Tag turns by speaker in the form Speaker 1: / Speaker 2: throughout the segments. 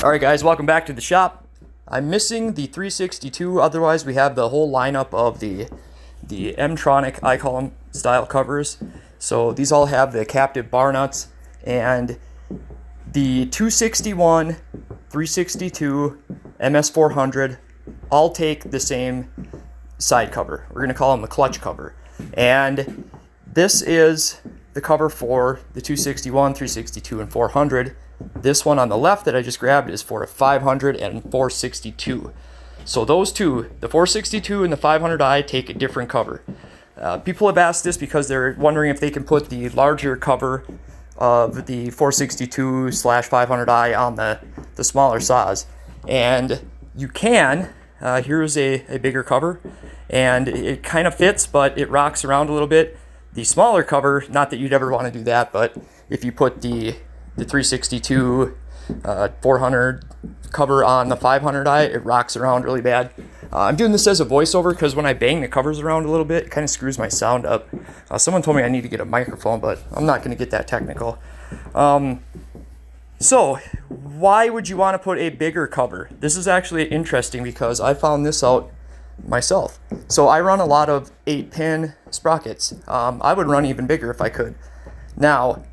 Speaker 1: Alright guys, welcome back to the shop. I'm missing the 362, otherwise we have the whole lineup of the M-tronic, I call them, style covers. So these all have the captive bar nuts, and the 261, 362, MS400 all take the same side cover. We're going to call them the clutch cover. And this is the cover for the 261, 362, and 400. This one on the left that I just grabbed is for a 500 and 462. So those two, the 462 and the 500i, take a different cover. People have asked this because they're wondering if they can put the larger cover of the 462/500i on the smaller saws. And you can. Here's a bigger cover, and it kind of fits, but it rocks around a little bit. The smaller cover, not that you'd ever want to do that, but if you put the 362 400 cover on the 500i, it rocks around really bad. I'm doing this as a voiceover because when I bang the covers around a little bit, it kind of screws my sound up. Someone told me I need to get a microphone, but I'm not going to get that technical. So why would you want to put a bigger cover? This is actually interesting because I found this out myself. So I run a lot of 8-pin sprockets. I would run even bigger if I could. Now,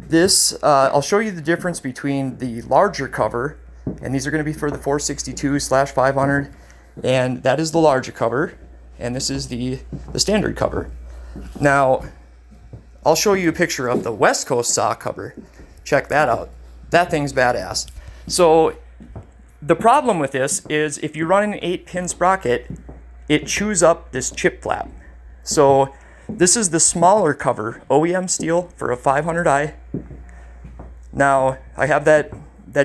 Speaker 1: this, I'll show you the difference between the larger cover, and these are going to be for the 462/500, and that is the larger cover, and this is the standard cover. Now, I'll show you a picture of the West Coast saw cover. Check that out. That thing's badass. So, the problem with this is if you run an 8-pin sprocket, it chews up this chip flap. So, this is the smaller cover, OEM Stihl, for a 500i. Now, I have that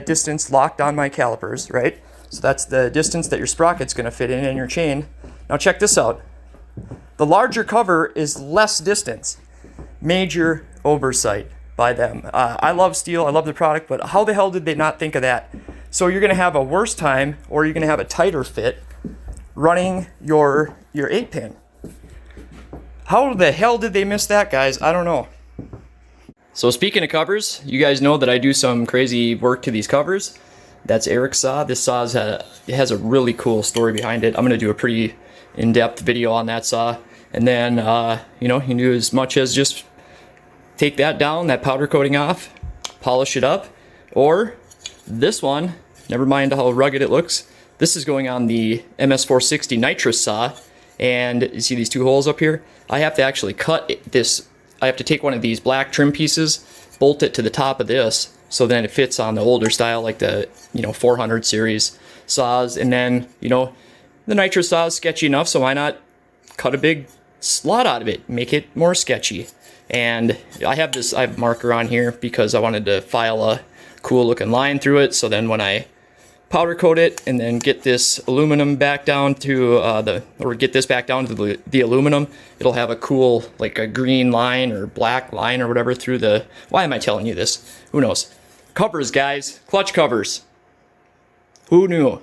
Speaker 1: distance locked on my calipers, right? So that's the distance that your sprocket's going to fit in your chain. Now check this out. The larger cover is less distance. Major oversight by them. I love Stihl, I love the product, but how the hell did they not think of that? So you're going to have a worse time, or you're going to have a tighter fit running your 8-pin. How the hell did they miss that, guys? I don't know. So speaking of covers, you guys know that I do some crazy work to these covers. That's Eric's saw. This saw has a really cool story behind it. I'm going to do a pretty in-depth video on that saw. And then, you know, you can do as much as just take that down, that powder coating off, polish it up. Or this one, never mind how rugged it looks, this is going on the MS460 nitrous saw. And you see these two holes up here? I have to actually cut this. I have to take one of these black trim pieces, bolt it to the top of this, so then it fits on the older style, like the 400 series saws. And then, the nitrous saw is sketchy enough, so why not cut a big slot out of it, make it more sketchy. And I have a marker on here because I wanted to file a cool looking line through it, so then when I powder coat it and then get this aluminum back down to get this back down to the aluminum, it'll have a cool, like a green line or black line or whatever through the, why am I telling you this? Who knows? Covers, guys, clutch covers. Who knew?